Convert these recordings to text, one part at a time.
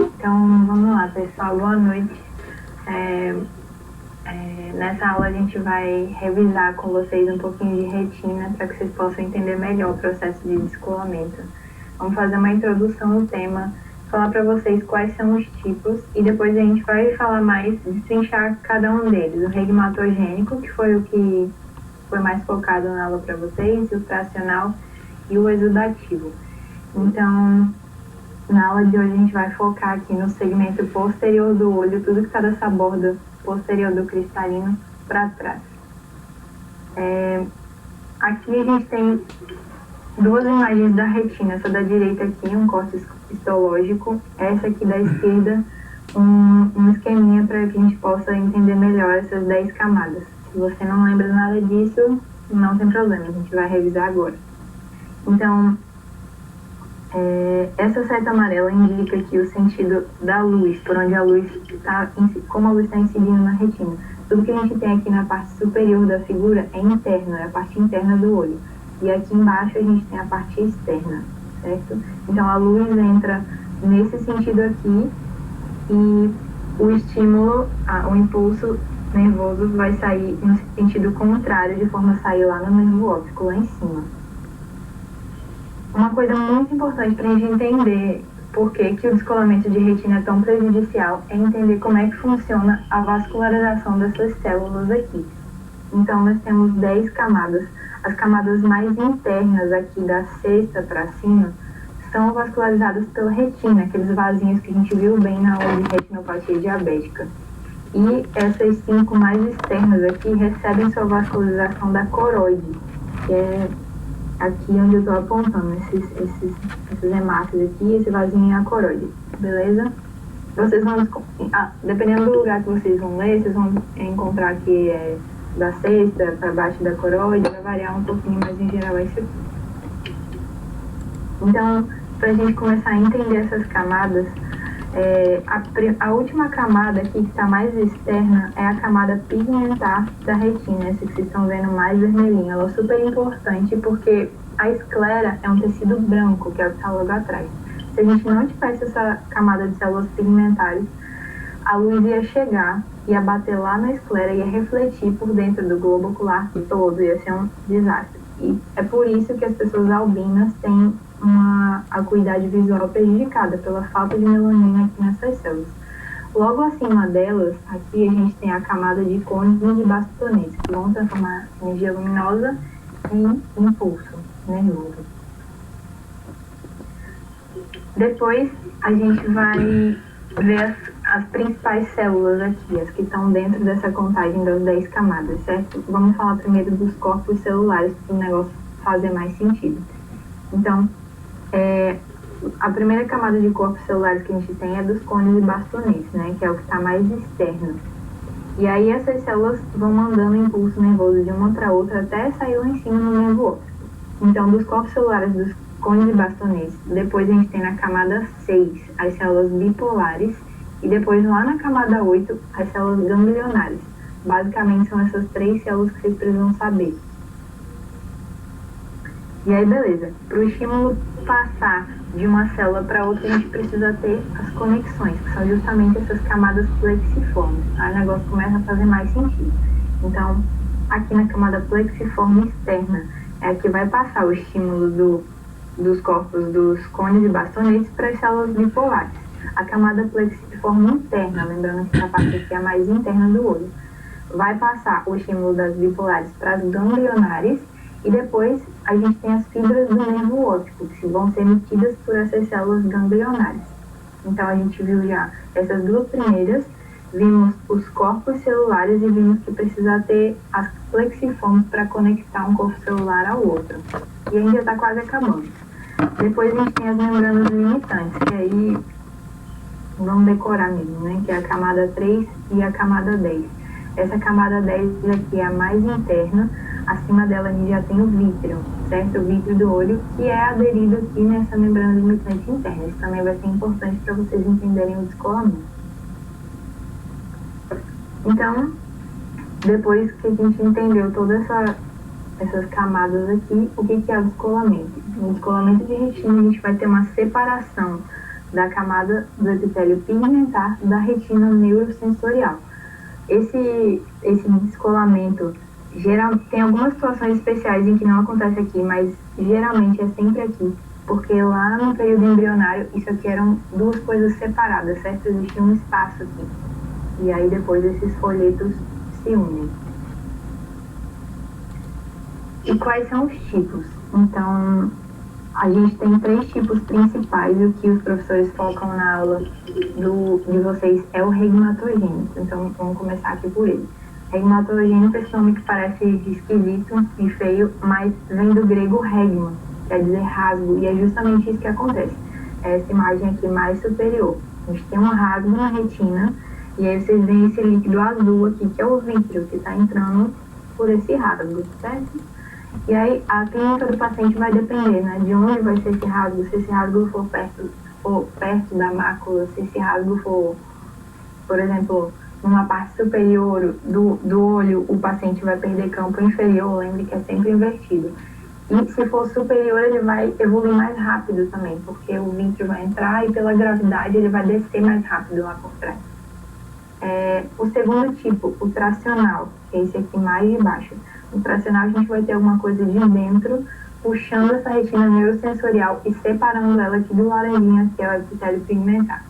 Então, vamos lá, pessoal. Boa noite. Nessa aula a gente vai revisar com vocês um pouquinho de retina para que vocês possam entender melhor o processo de descolamento. Vamos fazer uma introdução ao tema, falar para vocês quais são os tipos e depois a gente vai falar mais, destrinchar cada um deles. O regmatogênico, que foi o que foi mais focado na aula para vocês, o fracional e o exudativo. Então, na aula de hoje a gente vai focar aqui no segmento posterior do olho, tudo que está dessa borda posterior do cristalino para trás. Aqui a gente tem duas imagens da retina, essa da direita aqui, um corte histológico, essa aqui da esquerda, um esqueminha para que a gente possa entender melhor essas 10 camadas. Se você não lembra nada disso, não tem problema, a gente vai revisar agora. Então, essa seta amarela indica aqui o sentido da luz, por onde a luz está, como a luz está incidindo na retina. Tudo que a gente tem aqui na parte superior da figura é interno, é a parte interna do olho. E aqui embaixo a gente tem a parte externa, certo? Então a luz entra nesse sentido aqui e o estímulo, o impulso nervoso vai sair no sentido contrário, de forma a sair lá no nervo óptico, lá em cima. Uma coisa muito importante para a gente entender por que o descolamento de retina é tão prejudicial é entender como é que funciona a vascularização dessas células aqui. Então, nós temos 10 camadas. As camadas mais internas aqui, da sexta para cima, são vascularizadas pela retina, aqueles vasinhos que a gente viu bem na aula de retinopatia diabética. E essas 5 mais externas aqui recebem sua vascularização da coroide, que é aqui onde eu estou apontando, esses hematos aqui, esse vasinho é a coroide, beleza? Vocês vão, dependendo do lugar que vocês vão ler, vocês vão encontrar que da sexta para baixo da coroide, vai variar um pouquinho, mas em geral é isso aqui. Então, para a gente começar a entender essas camadas, a última camada aqui, que está mais externa, é a camada pigmentar da retina, essa que vocês estão vendo mais vermelhinha. Ela é super importante porque a esclera é um tecido branco, que é o que está logo atrás. Se a gente não tivesse essa camada de células pigmentares, a luz ia chegar, ia bater lá na esclera, ia refletir por dentro do globo ocular todo, ia ser um desastre. E é por isso que as pessoas albinas têm uma acuidade visual prejudicada pela falta de melanina aqui nessas células. Logo acima delas, aqui a gente tem a camada de cones e de bastonetes, que vão transformar energia luminosa em impulso nervoso. Depois a gente vai ver as principais células aqui, as que estão dentro dessa contagem das 10 camadas, certo? Vamos falar primeiro dos corpos celulares, para o negócio fazer mais sentido. Então, a primeira camada de corpos celulares que a gente tem é dos cones e bastonetes, né, que é o que está mais externo. E aí essas células vão mandando impulso nervoso de uma para outra até sair lá em cima no nervo óptico. Então, dos corpos celulares dos cones e bastonetes, depois a gente tem na camada 6 as células bipolares e depois lá na camada 8 as células ganglionares. Basicamente são essas 3 células que vocês precisam saber. E aí, beleza. Para o estímulo passar de uma célula para outra, a gente precisa ter as conexões, que são justamente essas camadas plexiformes. Aí o negócio começa a fazer mais sentido. Então, aqui na camada plexiforme externa, é a que vai passar o estímulo dos corpos dos cones e bastonetes para as células bipolares. A camada plexiforme interna, lembrando que essa parte aqui é a mais interna do olho, vai passar o estímulo das bipolares para as ganglionares. E depois a gente tem as fibras do nervo óptico, que vão ser emitidas por essas células ganglionares. Então a gente viu já essas duas primeiras, vimos os corpos celulares e vimos que precisa ter as plexiformes para conectar um corpo celular ao outro. E a gente já está quase acabando. Depois a gente tem as membranas limitantes, que aí vamos decorar mesmo, né? Que é a camada 3 e a camada 10. Essa camada 10 aqui é a mais interna. Acima dela a gente já tem o vítreo, certo? O vítreo do olho, que é aderido aqui nessa membrana limitante interna. Isso também vai ser importante para vocês entenderem o descolamento. Então, depois que a gente entendeu toda essas camadas aqui, o que é o descolamento? No descolamento de retina, a gente vai ter uma separação da camada do epitélio pigmentar da retina neurosensorial. Esse descolamento, tem algumas situações especiais em que não acontece aqui, mas geralmente é sempre aqui, porque lá no período embrionário, isso aqui eram duas coisas separadas, certo? Existia um espaço aqui. E aí depois esses folhetos se unem. E quais são os tipos? Então, a gente tem 3 tipos principais, e o que os professores focam na aula de vocês é o regmatogênico. Então, vamos começar aqui por ele. Regmatogênico é esse nome que parece esquisito e feio, mas vem do grego regma, quer dizer rasgo, e é justamente isso que acontece. Essa imagem aqui mais superior. A gente tem um rasgo na retina, e aí vocês veem esse líquido azul aqui, que é o vítreo, que está entrando por esse rasgo, certo? E aí a clínica do paciente vai depender, né, de onde vai ser esse rasgo, se esse rasgo for perto da mácula, se esse rasgo for, por exemplo, numa parte superior do olho, o paciente vai perder campo inferior, lembre que é sempre invertido. E se for superior, ele vai evoluir mais rápido também, porque o vítreo vai entrar e pela gravidade ele vai descer mais rápido lá por trás. O segundo tipo, o tracional, que é esse aqui mais de baixo. No tracional a gente vai ter alguma coisa de dentro, puxando essa retina neurosensorial e separando ela aqui do laranjinha, que é o epitélio pigmentar.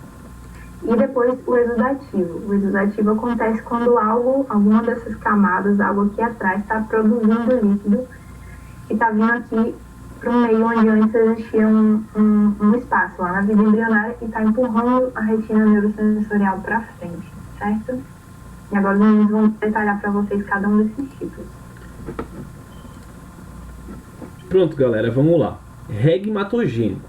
E depois o exudativo. O exudativo acontece quando alguma dessas camadas, algo aqui atrás, está produzindo líquido que está vindo aqui para o meio onde antes existia um espaço lá na vida embrionária e está empurrando a retina neurosensorial para frente, certo? E agora os meninos vão detalhar para vocês cada um desses tipos. Pronto, galera, vamos lá. Regmatogênico.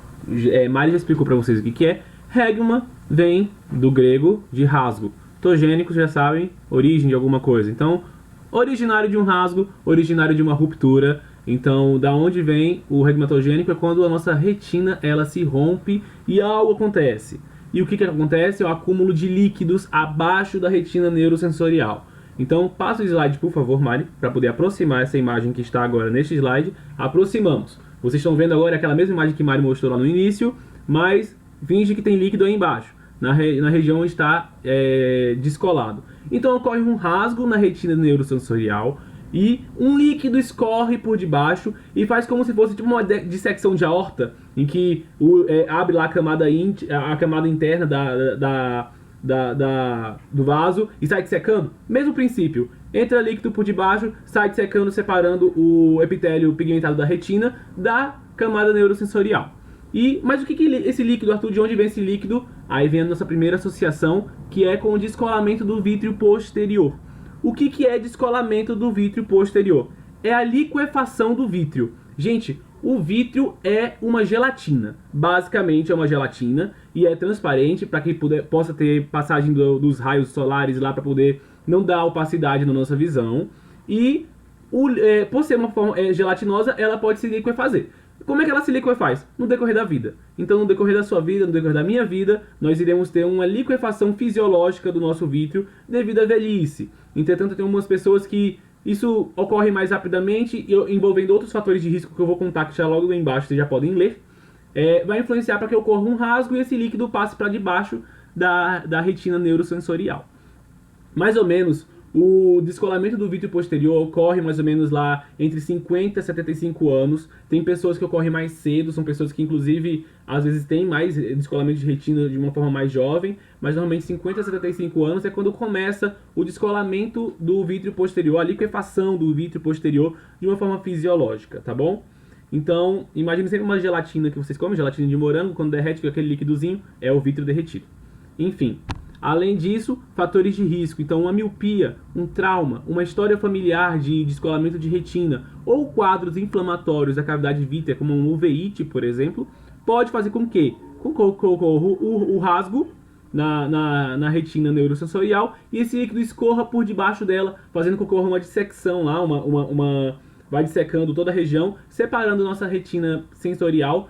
Mari já explicou para vocês o que é. Regma vem do grego de rasgo. Togênicos já sabem, origem de alguma coisa. Então, originário de um rasgo, originário de uma ruptura. Então, da onde vem o regmatogênico é quando a nossa retina ela se rompe e algo acontece. E o que acontece? É o acúmulo de líquidos abaixo da retina neurosensorial. Então, passa o slide, por favor, Mari, para poder aproximar essa imagem que está agora neste slide. Aproximamos. Vocês estão vendo agora aquela mesma imagem que Mari mostrou lá no início, mas finge que tem líquido aí embaixo, na região onde está descolado. Então, ocorre um rasgo na retina neurosensorial e um líquido escorre por debaixo e faz como se fosse tipo uma dissecção de aorta, em que abre lá a camada interna do vaso e sai dissecando. Mesmo princípio, entra líquido por debaixo, sai dissecando, separando o epitélio pigmentado da retina da camada neurosensorial. Mas o que esse líquido, Arthur, de onde vem esse líquido? Aí vem a nossa primeira associação, que é com o descolamento do vítreo posterior. O que é descolamento do vítreo posterior? É a liquefação do vítreo. Gente, o vítreo é uma gelatina. Basicamente é uma gelatina e é transparente para que possa ter passagem dos raios solares lá para poder não dar opacidade na nossa visão. E por ser uma forma gelatinosa, ela pode se liquefazer. Como é que ela se liquefaz? No decorrer da vida. Então, no decorrer da sua vida, no decorrer da minha vida, nós iremos ter uma liquefação fisiológica do nosso vítreo devido à velhice. Entretanto, tem algumas pessoas que isso ocorre mais rapidamente, envolvendo outros fatores de risco que eu vou contar, que já logo embaixo vocês já podem ler. Vai influenciar para que ocorra um rasgo e esse líquido passe para debaixo da retina neurosensorial. Mais ou menos, o descolamento do vítreo posterior ocorre mais ou menos lá entre 50 e 75 anos. Tem pessoas que ocorrem mais cedo, são pessoas que inclusive às vezes têm mais descolamento de retina de uma forma mais jovem, mas normalmente 50 a 75 anos é quando começa o descolamento do vítreo posterior, a liquefação do vítreo posterior de uma forma fisiológica, tá bom? Então, imagine sempre uma gelatina que vocês comem, gelatina de morango, quando derrete fica aquele líquidozinho, é o vítreo derretido. Enfim. Além disso, fatores de risco, então uma miopia, um trauma, uma história familiar de descolamento de retina ou quadros inflamatórios da cavidade vítrea, como um uveiite, por exemplo, pode fazer com que ocorra o rasgo na retina neurosensorial e esse líquido escorra por debaixo dela, fazendo com que ocorra uma dissecção lá, vai dissecando toda a região, separando nossa retina sensorial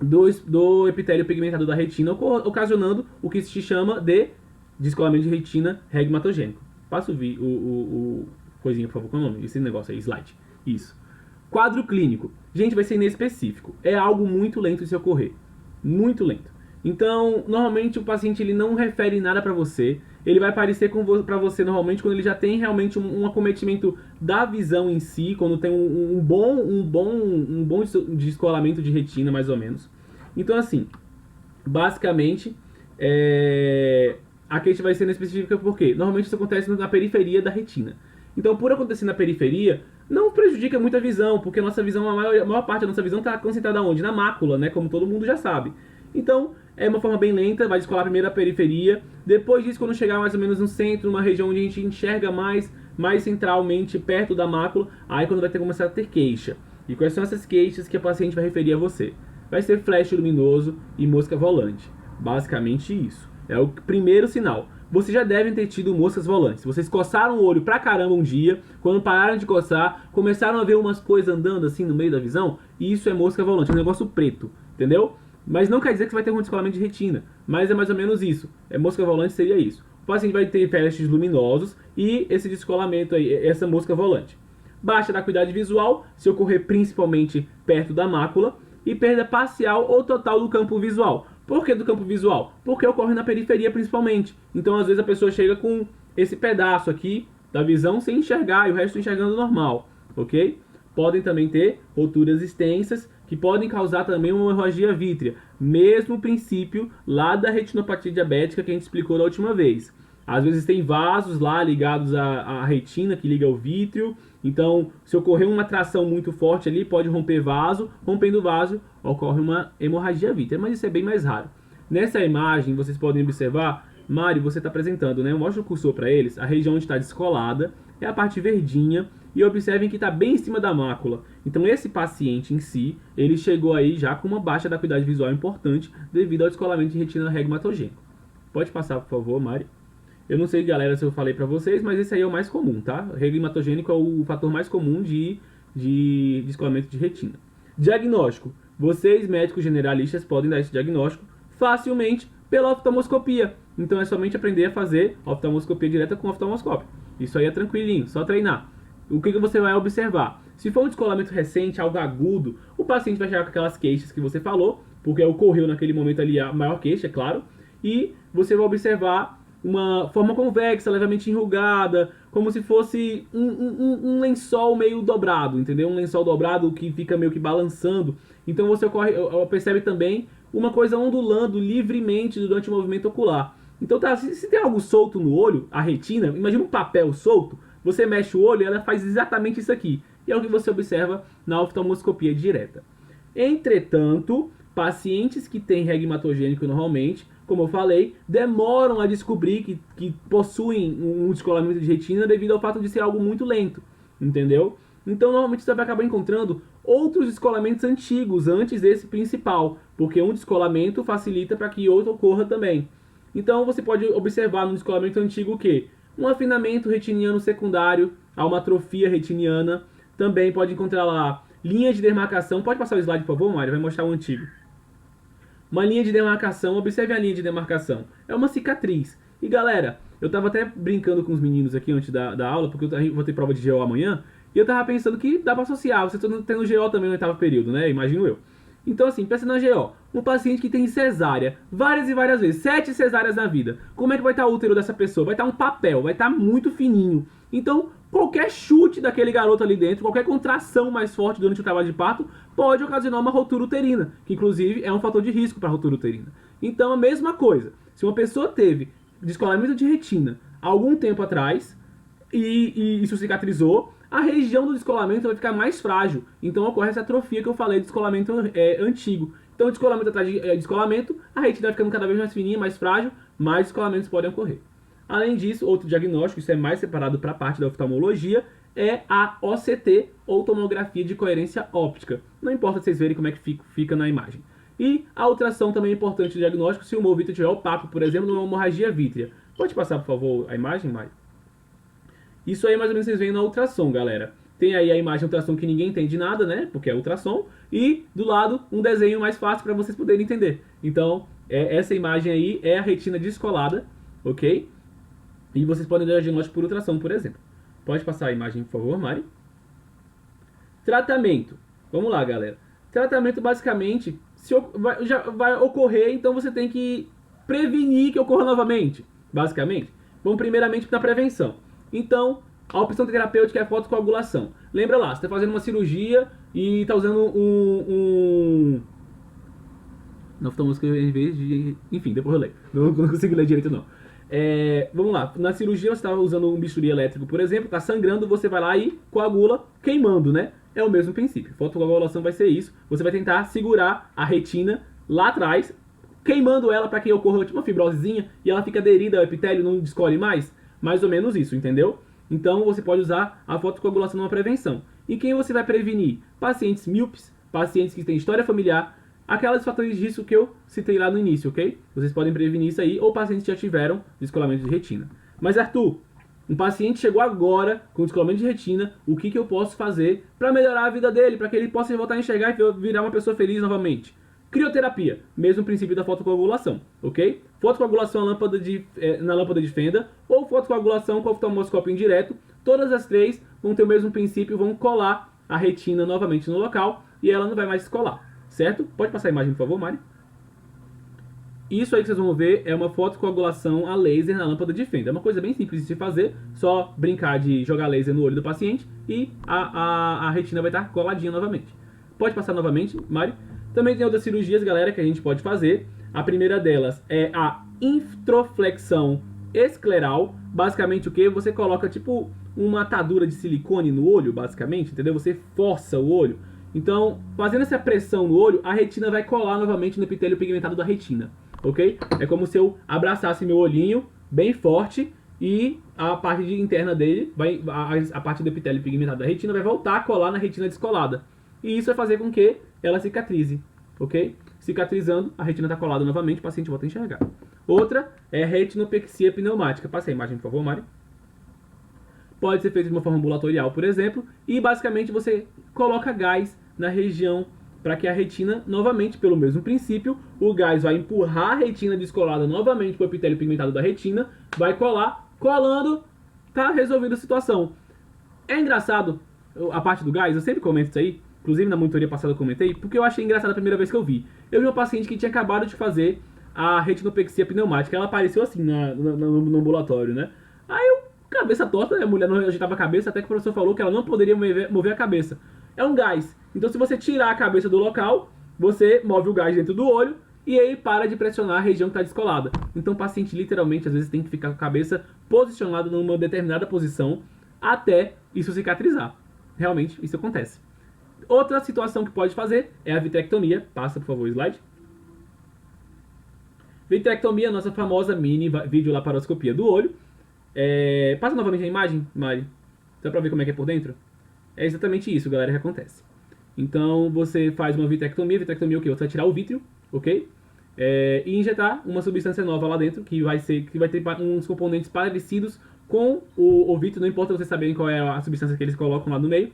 do epitélio pigmentado da retina, ocasionando o que se chama de descolamento de retina regmatogênico. Passa Coisinha, por favor, qual é o nome? Esse negócio aí, slide. Isso. Quadro clínico. Gente, vai ser inespecífico. É algo muito lento de se ocorrer. Muito lento. Então, normalmente o paciente ele não refere nada para você. Ele vai aparecer para você normalmente quando ele já tem realmente um acometimento da visão em si, quando tem um bom descolamento de retina, mais ou menos. Então, assim, basicamente, a queixa vai ser inespecífica porque normalmente isso acontece na periferia da retina. Então, por acontecer na periferia, não prejudica muito a visão, porque a nossa visão, a maior parte da nossa visão está concentrada onde? Na mácula, né? Como todo mundo já sabe. Então, é uma forma bem lenta, vai descolar primeiro a periferia. Depois disso, quando chegar mais ou menos no centro, numa região onde a gente enxerga mais centralmente, perto da mácula, aí quando vai começar a ter queixa. E quais são essas queixas que a paciente vai referir a você? Vai ser flash luminoso e mosca volante. Basicamente isso. É o primeiro sinal. Vocês já devem ter tido moscas volantes. Vocês coçaram o olho pra caramba um dia, quando pararam de coçar, começaram a ver umas coisas andando assim no meio da visão, e isso é mosca volante, é um negócio preto, entendeu? Mas não quer dizer que você vai ter um descolamento de retina, mas é mais ou menos isso. Mosca volante seria isso. O paciente vai ter flashes luminosos e esse descolamento aí, essa mosca volante. Baixa da acuidade visual, se ocorrer principalmente perto da mácula, e perda parcial ou total do campo visual. Por que do campo visual? Porque ocorre na periferia principalmente. Então, às vezes, a pessoa chega com esse pedaço aqui da visão sem enxergar e o resto enxergando normal, ok? Podem também ter roturas extensas que podem causar também uma hemorragia vítrea. Mesmo princípio lá da retinopatia diabética que a gente explicou da última vez. Às vezes tem vasos lá ligados à retina que liga ao vítreo. Então, se ocorrer uma tração muito forte ali, pode romper vaso. Rompendo o vaso, ocorre uma hemorragia vítrea. Mas isso é bem mais raro. Nessa imagem, vocês podem observar, Mari, você está apresentando, né? Eu mostro o cursor para eles. A região onde está descolada é a parte verdinha. E observem que está bem em cima da mácula. Então, esse paciente em si, ele chegou aí já com uma baixa da acuidade visual importante devido ao descolamento de retina regmatogênico. Pode passar, por favor, Mari. Eu não sei, galera, se eu falei pra vocês, mas esse aí é o mais comum, tá? Regmatogênico é o fator mais comum de descolamento de retina. Diagnóstico. Vocês, médicos generalistas, podem dar esse diagnóstico facilmente pela oftalmoscopia. Então é somente aprender a fazer oftalmoscopia direta com oftalmoscópio. Isso aí é tranquilinho, só treinar. O que você vai observar? Se for um descolamento recente, algo agudo, o paciente vai chegar com aquelas queixas que você falou, porque ocorreu naquele momento ali a maior queixa, é claro, e você vai observar uma forma convexa, levemente enrugada, como se fosse um lençol meio dobrado, entendeu? Um lençol dobrado que fica meio que balançando. Então você percebe também uma coisa ondulando livremente durante o movimento ocular. Então tá, se tem algo solto no olho, a retina, imagina um papel solto, você mexe o olho e ela faz exatamente isso aqui. E é o que você observa na oftalmoscopia direta. Entretanto, pacientes que têm regmatogênico normalmente, como eu falei, demoram a descobrir que possuem um descolamento de retina devido ao fato de ser algo muito lento, entendeu? Então, normalmente você vai acabar encontrando outros descolamentos antigos antes desse principal, porque um descolamento facilita para que outro ocorra também. Então, você pode observar no descolamento antigo o quê? Um afinamento retiniano secundário a uma atrofia retiniana. Também pode encontrar lá linha de demarcação. Pode passar o slide, por favor, Mário? Vai mostrar o antigo. Uma linha de demarcação, observe a linha de demarcação. É uma cicatriz. E galera, eu tava até brincando com os meninos aqui antes da aula, porque eu vou ter prova de GO amanhã, e eu tava pensando que dá pra associar. Você tá tendo GO também no oitavo período, né? Imagino eu. Então assim, pensa na GO. Um paciente que tem cesárea, várias e várias vezes, 7 cesáreas na vida. Como é que vai estar o útero dessa pessoa? Vai estar um papel, vai estar muito fininho. Então, qualquer chute daquele garoto ali dentro, qualquer contração mais forte durante o trabalho de parto, pode ocasionar uma rotura uterina, que inclusive é um fator de risco para a rotura uterina. Então, a mesma coisa. Se uma pessoa teve descolamento de retina algum tempo atrás e isso cicatrizou, a região do descolamento vai ficar mais frágil. Então, ocorre essa atrofia que eu falei de descolamento antigo. Então, descolamento atrás de descolamento, a retina vai ficando cada vez mais fininha, mais frágil, mais descolamentos podem ocorrer. Além disso, outro diagnóstico, isso é mais separado para a parte da oftalmologia, é a OCT, ou tomografia de coerência óptica. Não importa vocês verem como é que fica na imagem. E a ultrassom também é importante no diagnóstico, se o humor vítreo estiver opaco, por exemplo, numa hemorragia vítrea. Pode passar, por favor, a imagem, Mari? Isso aí mais ou menos vocês veem na ultrassom, galera. Tem aí a imagem ultrassom que ninguém entende nada, né? Porque é ultrassom. E do lado, um desenho mais fácil para vocês poderem entender. Então, essa imagem aí é a retina descolada, ok? E vocês podem dar diagnóstico por ultrassom, por exemplo. Pode passar a imagem, por favor, Mari. Tratamento. Vamos lá, galera. Tratamento, basicamente, já vai ocorrer, então você tem que prevenir que ocorra novamente, basicamente. Vamos primeiramente para a prevenção. Então, a opção terapêutica é a fotocoagulação. Lembra lá, você está fazendo uma cirurgia e está usando um oftalmoscopia em vez de... Enfim, depois eu leio. Não consigo ler direito, não. Vamos lá, na cirurgia você está usando um bisturi elétrico, por exemplo, está sangrando, você vai lá e coagula queimando, né? É o mesmo princípio. Fotocoagulação vai ser isso. Você vai tentar segurar a retina lá atrás, queimando ela para que ocorra tipo uma fibrosezinha e ela fica aderida ao epitélio, não descolhe mais. Mais ou menos isso, entendeu? Então você pode usar a fotocoagulação numa prevenção. E quem você vai prevenir? Pacientes míopes, pacientes que têm história familiar, aquelas fatores de risco que eu citei lá no início, ok? Vocês podem prevenir isso aí, ou pacientes que já tiveram descolamento de retina. Mas Arthur, um paciente chegou agora com descolamento de retina, o que eu posso fazer para melhorar a vida dele, para que ele possa voltar a enxergar e virar uma pessoa feliz novamente? Crioterapia, mesmo princípio da fotocoagulação, ok? Fotocoagulação na lâmpada de fenda ou fotocoagulação com oftalmoscópio indireto, todas as três vão ter o mesmo princípio, vão colar a retina novamente no local e ela não vai mais descolar, certo? Pode passar a imagem, por favor, Mari? Isso aí que vocês vão ver é uma fotocoagulação a laser na lâmpada de fenda. É uma coisa bem simples de se fazer, só brincar de jogar laser no olho do paciente e a retina vai estar coladinha novamente. Pode passar novamente, Mari? Também tem outras cirurgias, galera, que a gente pode fazer. A primeira delas é a introflexão escleral. Basicamente o que? Você coloca tipo uma atadura de silicone no olho, basicamente, entendeu? Você força o olho. Então, fazendo essa pressão no olho, a retina vai colar novamente no epitélio pigmentado da retina, ok? É como se eu abraçasse meu olhinho bem forte e a parte interna dele, a parte do epitélio pigmentado da retina vai voltar a colar na retina descolada. E isso vai fazer com que ela cicatrize, ok? Cicatrizando, a retina está colada novamente, o paciente volta a enxergar. Outra é retinopexia pneumática. Passa a imagem, por favor, Mari. Pode ser feito de uma forma ambulatorial, por exemplo, e basicamente você coloca gás na região para que a retina, novamente, pelo mesmo princípio, o gás vai empurrar a retina descolada novamente para o epitélio pigmentado da retina, vai colar, colando, tá resolvida a situação. É engraçado a parte do gás, eu sempre comento isso aí, inclusive na monitoria passada eu comentei, porque eu achei engraçado a primeira vez que eu vi. Eu vi uma paciente que tinha acabado de fazer a retinopexia pneumática, ela apareceu assim no ambulatório, né? Aí eu, cabeça torta, a mulher não ajeitava a cabeça, até que o professor falou que ela não poderia mover a cabeça. É um gás. Então se você tirar a cabeça do local, você move o gás dentro do olho e aí para de pressionar a região que está descolada. Então o paciente literalmente às vezes tem que ficar com a cabeça posicionada numa determinada posição até isso cicatrizar. Realmente isso acontece. Outra situação que pode fazer é a vitrectomia. Passa, por favor, o slide. Vitrectomia, nossa famosa mini videolaparoscopia do olho. Passa novamente a imagem, Mari. Só pra ver como é que é por dentro. É exatamente isso, galera, que acontece. Então, você faz uma vitrectomia. Vitrectomia é o quê? Você vai tirar o vítreo, ok? E injetar uma substância nova lá dentro, que vai ter uns componentes parecidos com o vítreo. Não importa vocês saberem qual é a substância que eles colocam lá no meio.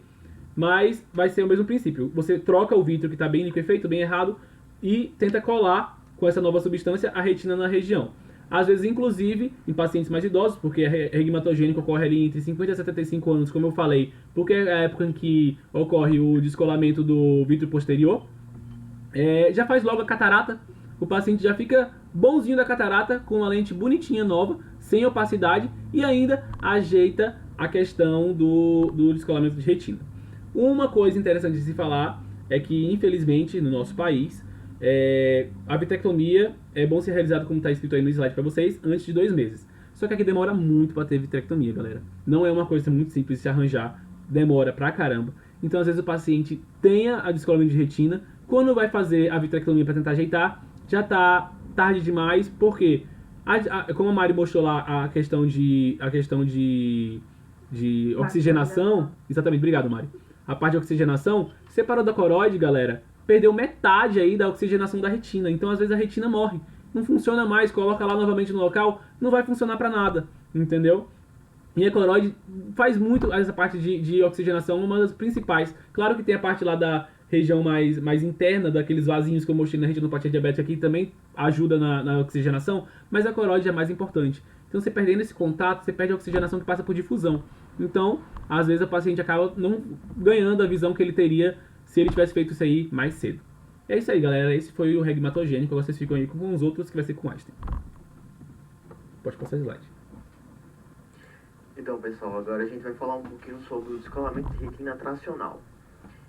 Mas vai ser o mesmo princípio. Você troca o vítreo que está bem liquefeito, bem errado, e tenta colar com essa nova substância a retina na região. Às vezes, inclusive, em pacientes mais idosos, porque a regmatogênica ocorre ali entre 50 e 75 anos, como eu falei, porque é a época em que ocorre o descolamento do vítreo posterior. Já faz logo a catarata, o paciente já fica bonzinho da catarata, com uma lente bonitinha nova, sem opacidade, e ainda ajeita a questão do descolamento de retina. Uma coisa interessante de se falar é que, infelizmente, no nosso país, a vitrectomia é bom ser realizada, como está escrito aí no slide para vocês, antes de 2 meses. Só que aqui demora muito para ter vitrectomia, galera. Não é uma coisa muito simples de se arranjar, demora pra caramba. Então, às vezes, o paciente tenha a descolamento de retina, quando vai fazer a vitrectomia para tentar ajeitar, já está tarde demais, porque, como a Mari mostrou lá, a questão de oxigenação... Exatamente, obrigado, Mari. A parte de oxigenação, separou da coroide, galera, perdeu metade aí da oxigenação da retina. Então, às vezes, a retina morre. Não funciona mais, coloca lá novamente no local, não vai funcionar pra nada, entendeu? E a coroide faz muito essa parte de oxigenação, uma das principais. Claro que tem a parte lá da região mais interna, daqueles vasinhos que eu mostrei na retinopatia diabética aqui, também ajuda na oxigenação, mas a coroide é mais importante. Então, você perdendo esse contato, você perde a oxigenação que passa por difusão. Então, às vezes, o paciente acaba não ganhando a visão que ele teria se ele tivesse feito isso aí mais cedo. É isso aí, galera. Esse foi o regmatogênico. Agora vocês ficam aí com os outros, que vai ser com Einstein. Pode passar o slide. Então, pessoal, agora a gente vai falar um pouquinho sobre o descolamento de retina tracional.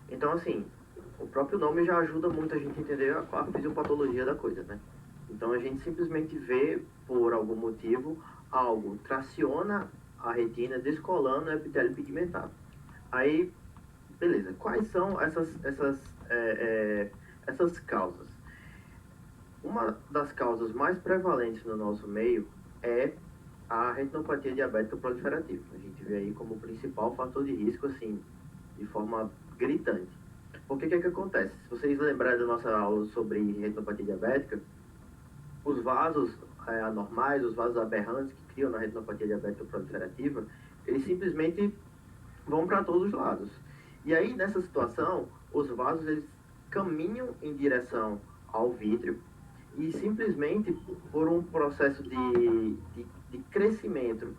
Então, assim, o próprio nome já ajuda muito a gente a entender a fisiopatologia da coisa, né? Então, a gente simplesmente vê, por algum motivo, algo traciona a retina, descolando o epitélio pigmentado. Aí, beleza, quais são essas causas? Uma das causas mais prevalentes no nosso meio é a retinopatia diabética proliferativa. A gente vê aí como principal fator de risco, assim, de forma gritante. Porque o que acontece? Se vocês lembrarem da nossa aula sobre retinopatia diabética, os vasos anormais, os vasos aberrantes que criam na retinopatia diabética proliferativa, eles simplesmente vão para todos os lados. E aí, nessa situação, os vasos eles caminham em direção ao vítreo e simplesmente por um processo de crescimento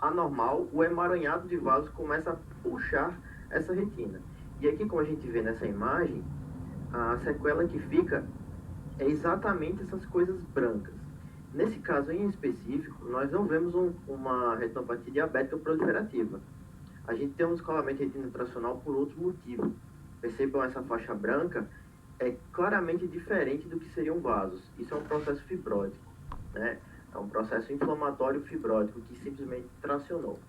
anormal, o emaranhado de vasos começa a puxar essa retina. E aqui, como a gente vê nessa imagem, a sequela que fica é exatamente essas coisas brancas. Nesse caso em específico, nós não vemos uma retinopatia diabética proliferativa. A gente tem um descolamento retina tracional por outro motivo. Percebam essa faixa branca, é claramente diferente do que seriam vasos. Isso é um processo fibrótico, né? É um processo inflamatório fibrótico que simplesmente tracionou.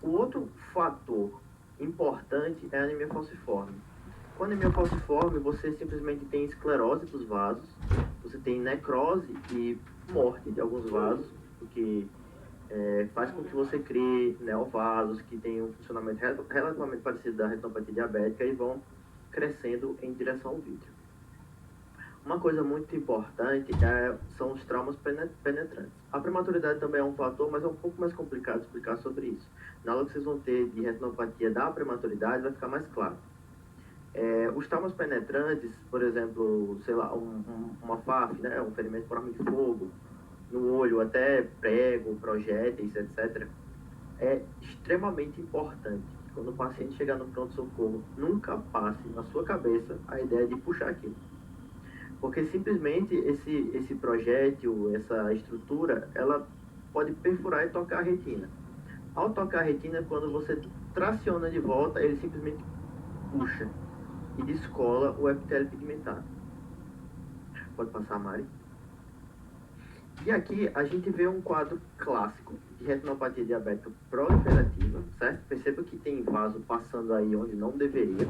O outro fator importante é a anemia falciforme. Com a anemia falciforme, você simplesmente tem esclerose dos vasos, você tem necrose e morte de alguns vasos, o que faz com que você crie neovasos que têm um funcionamento relativamente parecido da retinopatia diabética e vão crescendo em direção ao vítreo. Uma coisa muito importante são os traumas penetrantes. A prematuridade também é um fator, mas é um pouco mais complicado explicar sobre isso. Na aula que vocês vão ter de retinopatia da prematuridade vai ficar mais claro. Os traumas penetrantes, por exemplo, sei lá, uma FAF, né, um ferimento por arma de fogo, no olho, até prego, projéteis, etc., é extremamente importante que quando o paciente chegar no pronto-socorro, nunca passe na sua cabeça a ideia de puxar aquilo. Porque simplesmente esse projétil, essa estrutura, ela pode perfurar e tocar a retina. Ao tocar a retina, quando você traciona de volta, ele simplesmente puxa e descola o epitélio pigmentado. Pode passar, Mari. E aqui a gente vê um quadro clássico de retinopatia diabética proliferativa, certo? Perceba que tem vaso passando aí onde não deveria,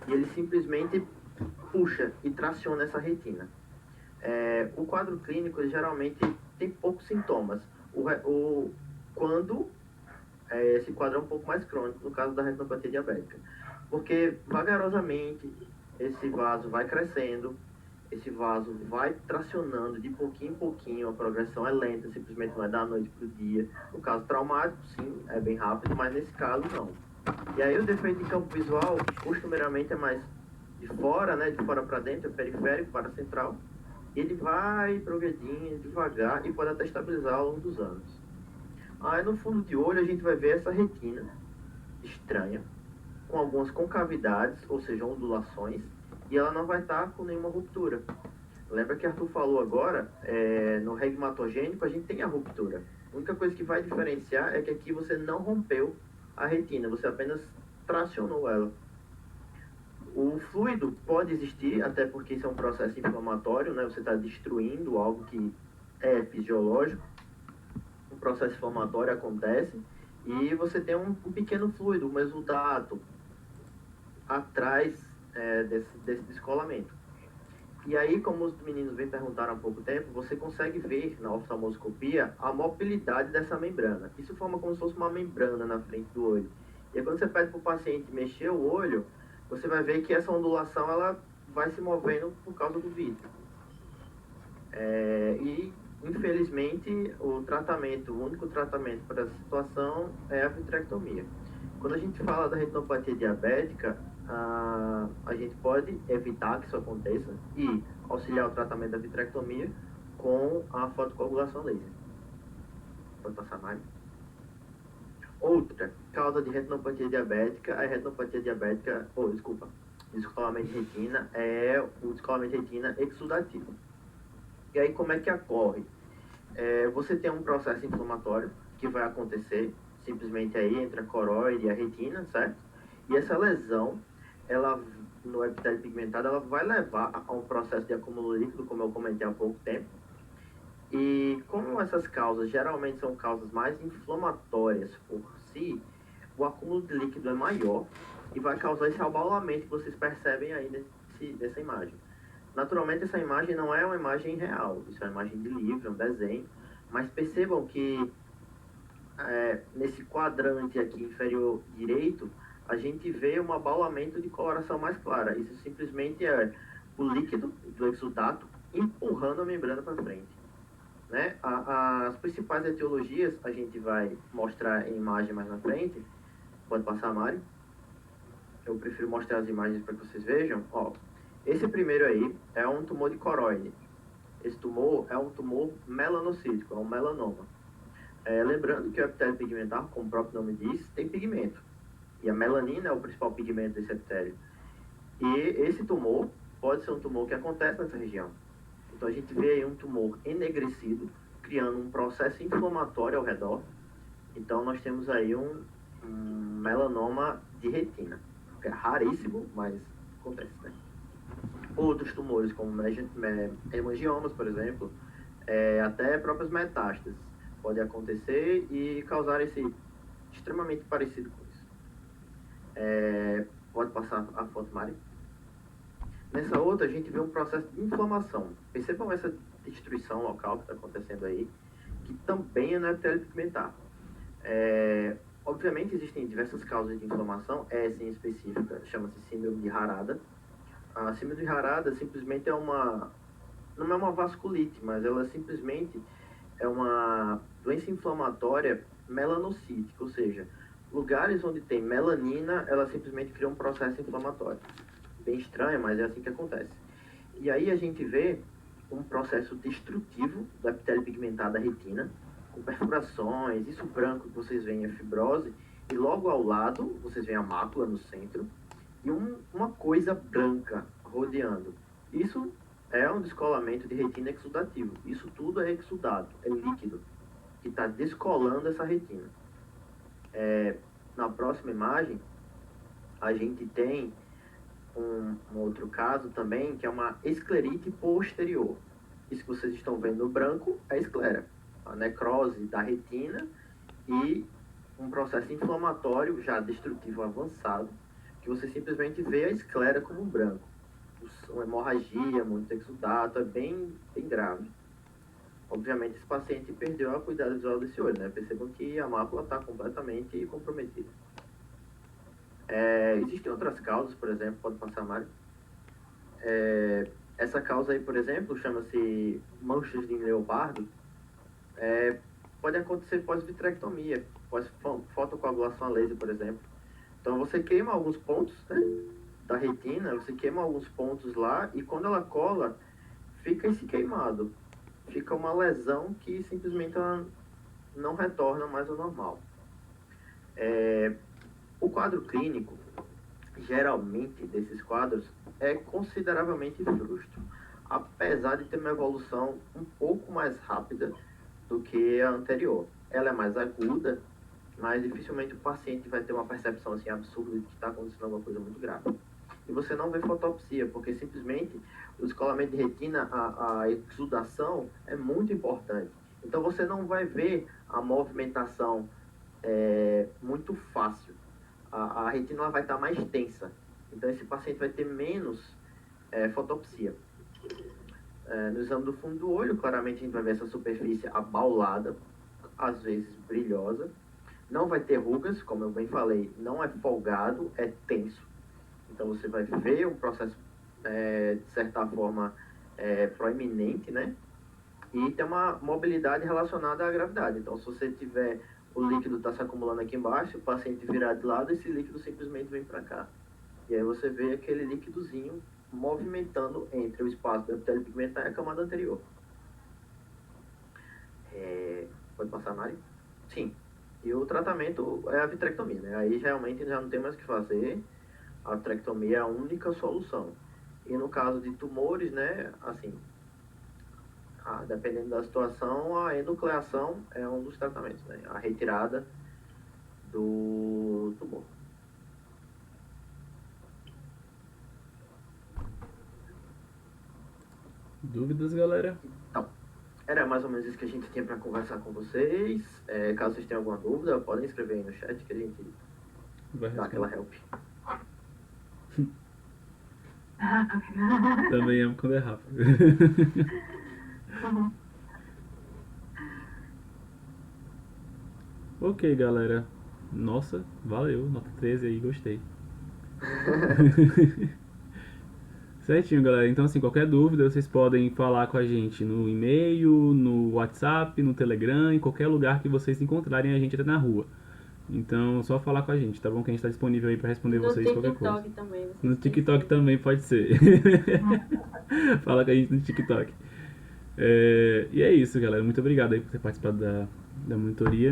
e ele simplesmente puxa e traciona essa retina. O quadro clínico ele geralmente tem poucos sintomas, quando esse quadro é um pouco mais crônico, no caso da retinopatia diabética. Porque vagarosamente esse vaso vai crescendo, esse vaso vai tracionando de pouquinho em pouquinho, a progressão é lenta, simplesmente não é da noite para o dia. No caso traumático, sim, é bem rápido, mas nesse caso não. E aí o defeito de campo visual, costumeiramente é mais de fora, né, de fora para dentro, é periférico para central. Ele vai progredindo devagar e pode até estabilizar ao longo dos anos. Aí no fundo de olho a gente vai ver essa retina estranha, com algumas concavidades, ou seja, ondulações, e ela não vai estar com nenhuma ruptura. Lembra que Arthur falou agora, no regmatogênico a gente tem a ruptura. A única coisa que vai diferenciar é que aqui você não rompeu a retina, você apenas tracionou ela. O fluido pode existir, até porque isso é um processo inflamatório, né? Você está destruindo algo que é fisiológico. O processo inflamatório acontece e você tem um pequeno fluido, um exudato atrás desse descolamento. E aí, como os meninos me perguntaram há pouco tempo, você consegue ver na oftalmoscopia a mobilidade dessa membrana. Isso forma como se fosse uma membrana na frente do olho. E aí, quando você pede para o paciente mexer o olho, você vai ver que essa ondulação ela vai se movendo por causa do vítreo. E, infelizmente, o único tratamento para essa situação é a vitrectomia. Quando a gente fala da retinopatia diabética, a gente pode evitar que isso aconteça e auxiliar o tratamento da vitrectomia com a fotocoagulação laser. Pode passar mais? Outra causa de retinopatia diabética, a retinopatia diabética, descolamento de retina, é o descolamento de retina exudativo. E aí como é que ocorre? Você tem um processo inflamatório que vai acontecer simplesmente aí entre a coroide e a retina, certo? E essa lesão, ela no epitélio pigmentado, ela vai levar a um processo de acúmulo líquido, como eu comentei há pouco tempo. E como essas causas geralmente são causas mais inflamatórias por si, o acúmulo de líquido é maior e vai causar esse abaulamento que vocês percebem aí dessa imagem. Naturalmente, essa imagem não é uma imagem real, isso é uma imagem de livro, é um desenho, mas percebam que nesse quadrante aqui inferior direito, a gente vê um abaulamento de coloração mais clara. Isso simplesmente é o líquido do exudato empurrando a membrana para frente. Né? As principais etiologias a gente vai mostrar em imagem mais na frente. Pode passar, Mari? Eu prefiro mostrar as imagens para que vocês vejam. Ó, esse primeiro aí é um tumor de coroide. Esse tumor é um tumor melanocítico, é um melanoma. Lembrando que o epitélio pigmentar, como o próprio nome diz, tem pigmento. E a melanina é o principal pigmento desse epitélio. E esse tumor pode ser um tumor que acontece nessa região. Então a gente vê aí um tumor enegrecido, criando um processo inflamatório ao redor. Então nós temos aí um melanoma de retina, que é raríssimo, mas acontece, né? Outros tumores, como hemangiomas, por exemplo, até próprias metástases, podem acontecer e causar esse extremamente parecido com isso. Pode passar a foto, Mari? Nessa outra, a gente vê um processo de inflamação. Percebam essa destruição local que está acontecendo aí, que também é no epitélio pigmentar. Obviamente, existem diversas causas de inflamação, essa em específica chama-se síndrome de Harada. A síndrome de Harada simplesmente não é uma vasculite, mas ela simplesmente é uma doença inflamatória melanocítica, ou seja, lugares onde tem melanina, ela simplesmente cria um processo inflamatório. Bem estranho, mas é assim que acontece. E aí a gente vê um processo destrutivo do epitélio pigmentado da retina, com perfurações, isso branco que vocês veem é fibrose, e logo ao lado vocês veem a mácula no centro, e uma coisa branca rodeando. Isso é um descolamento de retina exudativo. Isso tudo é exudato, é líquido, que está descolando essa retina. Na próxima imagem, a gente tem um outro caso também, que é uma esclerite posterior. Isso que vocês estão vendo no branco é a esclera, a necrose da retina e um processo inflamatório já destrutivo avançado, que você simplesmente vê a esclera como branco. Uma hemorragia, muito exudato, é bem grave. Obviamente, esse paciente perdeu a acuidade visual desse olho, né? Percebam que a mácula está completamente comprometida. Existem outras causas, por exemplo, pode passar, Mário. Essa causa aí, por exemplo, chama-se manchas de leopardo. Pode acontecer pós-vitrectomia, pós-fotocoagulação a laser, por exemplo. Então, você queima alguns pontos, né, da retina, você queima alguns pontos lá e quando ela cola, fica esse queimado. Fica uma lesão que simplesmente ela não retorna mais ao normal. O quadro clínico, geralmente, desses quadros, é consideravelmente frustro, apesar de ter uma evolução um pouco mais rápida do que a anterior. Ela é mais aguda, mas dificilmente o paciente vai ter uma percepção assim absurda de que está acontecendo alguma coisa muito grave. E você não vê fotopsia, porque simplesmente o descolamento de retina, a exudação é muito importante. Então você não vai ver a movimentação muito fácil. A retina ela vai estar mais tensa. Então esse paciente vai ter menos fotopsia. No exame do fundo do olho, claramente a gente vai ver essa superfície abaulada, às vezes brilhosa. Não vai ter rugas, como eu bem falei, não é folgado, é tenso. Então você vai ver um processo, de certa forma, proeminente, né? E tem uma mobilidade relacionada à gravidade. Então se você tiver o líquido está se acumulando aqui embaixo, o paciente virar de lado, esse líquido simplesmente vem para cá. E aí você vê aquele líquidozinho movimentando entre o espaço do epitélio pigmentar e a camada anterior. Pode passar, Mari? Sim. E o tratamento é a vitrectomia, né? Aí realmente já não tem mais o que fazer. A vitrectomia é a única solução. E no caso de tumores, né, assim, dependendo da situação, a enucleação é um dos tratamentos, né? A retirada do tumor. Dúvidas, galera? Então, era mais ou menos isso que a gente tinha para conversar com vocês. Caso vocês tenham alguma dúvida, podem escrever aí no chat que a gente Vai dá aquela responder. help. Também amo quando é rápido. Ok, galera. Nossa, valeu. Nota 13 aí, gostei. Certinho, galera. Então, assim, qualquer dúvida, vocês podem falar com a gente no e-mail, no WhatsApp, no Telegram, em qualquer lugar que vocês encontrarem a gente até na rua. Então, só falar com a gente, tá bom? Que a gente tá disponível aí pra responder No vocês qualquer coisa. TikTok também. Vocês No têm TikTok que- também pode ser. Fala com a gente no TikTok. E é isso, galera. Muito obrigado aí por ter participado da monitoria.